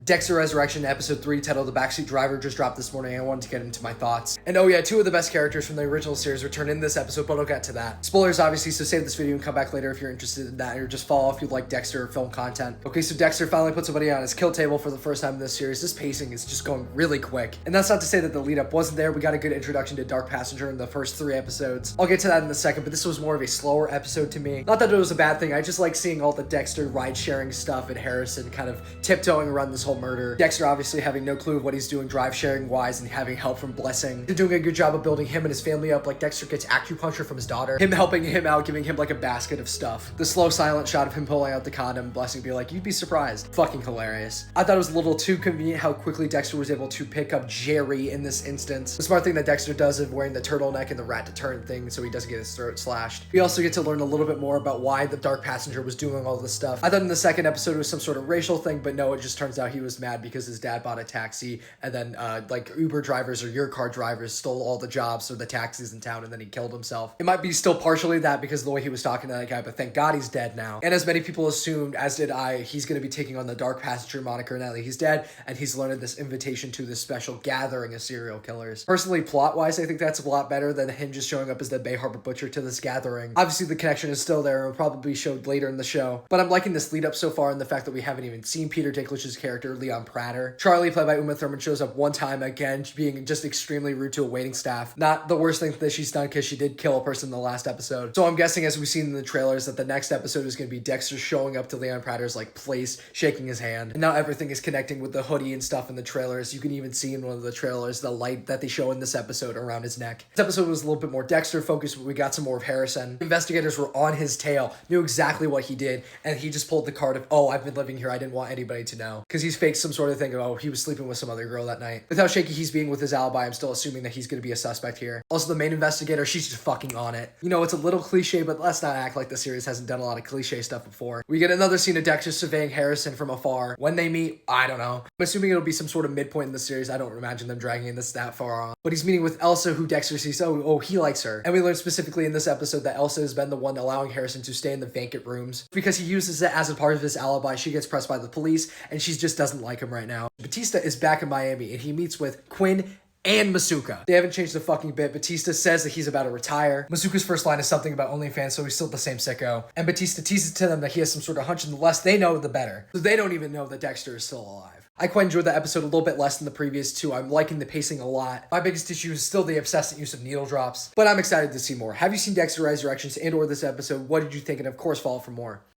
Dexter Resurrection episode 3 titled The Backseat Driver just dropped this morning. I wanted to get into my thoughts. And oh yeah, two of the best characters from the original series return in this episode, but I'll get to that. Spoilers obviously, so save this video and come back later if you're interested in that, or just follow if you like Dexter film content. Okay, so Dexter finally put somebody on his kill table for the first time in this series. This pacing is just going really quick. And that's not to say that the lead up wasn't there. We got a good introduction to Dark Passenger in the first 3 episodes. I'll get to that in a second, but this was more of a slower episode to me. Not that it was a bad thing, I just like seeing all the Dexter ride sharing stuff and Harrison kind of tiptoeing around this whole murder. Dexter obviously having no clue of what he's doing drive sharing wise and having help from Blessing. They're doing a good job of building him and his family up. Like Dexter gets acupuncture from his daughter, him helping him out, giving him like a basket of stuff. The slow silent shot of him pulling out the condom, Blessing be like, you'd be surprised. Fucking hilarious. I thought it was a little too convenient how quickly Dexter was able to pick up Jerry in this instance. The smart thing that Dexter does of wearing the turtleneck and the rat deterrent thing so he doesn't get his throat slashed. We also get to learn a little bit more about why the Dark Passenger was doing all this stuff. I thought in the second episode it was some sort of racial thing, but no, it just turns out he was mad because his dad bought a taxi and then like Uber drivers or your car drivers stole all the jobs or the taxis in town and then he killed himself. It might be still partially that because of the way he was talking to that guy, but thank God he's dead now. And as many people assumed, as did I, he's going to be taking on the Dark Passenger moniker now that he's dead and he's learned this invitation to this special gathering of serial killers. Personally, plot-wise, I think that's a lot better than him just showing up as the Bay Harbor Butcher to this gathering. Obviously, the connection is still there and will probably be showed later in the show, but I'm liking this lead up so far and the fact that we haven't even seen Peter Dinklage's character, Leon Prater. Charlie, played by Uma Thurman, shows up one time again, being just extremely rude to a waiting staff. Not the worst thing that she's done because she did kill a person in the last episode. So I'm guessing, as we've seen in the trailers, that the next episode is going to be Dexter showing up to Leon Prater's like place, shaking his hand. And now everything is connecting with the hoodie and stuff in the trailers. You can even see in one of the trailers the light that they show in this episode around his neck. This episode was a little bit more Dexter focused, but we got some more of Harrison. Investigators were on his tail, knew exactly what he did, and he just pulled the card of, oh, I've been living here, I didn't want anybody to know. Because he's faked some sort of thing of, oh, he was sleeping with some other girl that night. With how shaky he's being with his alibi, I'm still assuming that he's going to be a suspect here. Also, the main investigator, she's just fucking on it. You know, it's a little cliche, but let's not act like the series hasn't done a lot of cliche stuff before. We get another scene of Dexter surveying Harrison from afar. When they meet, I don't know. I'm assuming it'll be some sort of midpoint in the series. I don't imagine them dragging this that far on. But he's meeting with Elsa, who Dexter sees, oh, he likes her. And we learn specifically in this episode that Elsa has been the one allowing Harrison to stay in the vacant rooms. Because he uses it as a part of his alibi, she gets pressed by the police, and she just doesn't like him right now. Batista is back in Miami, and he meets with Quinn and Masuka. They haven't changed a fucking bit. Batista says that he's about to retire. Masuka's first line is something about OnlyFans, so he's still the same sicko. And Batista teases to them that he has some sort of hunch, and the less they know, the better. So they don't even know that Dexter is still alive. I quite enjoyed the episode a little bit less than the previous two. I'm liking the pacing a lot. My biggest issue is still the obsessive use of needle drops, but I'm excited to see more. Have you seen Dexter Resurrections and or this episode? What did you think? And of course, follow for more.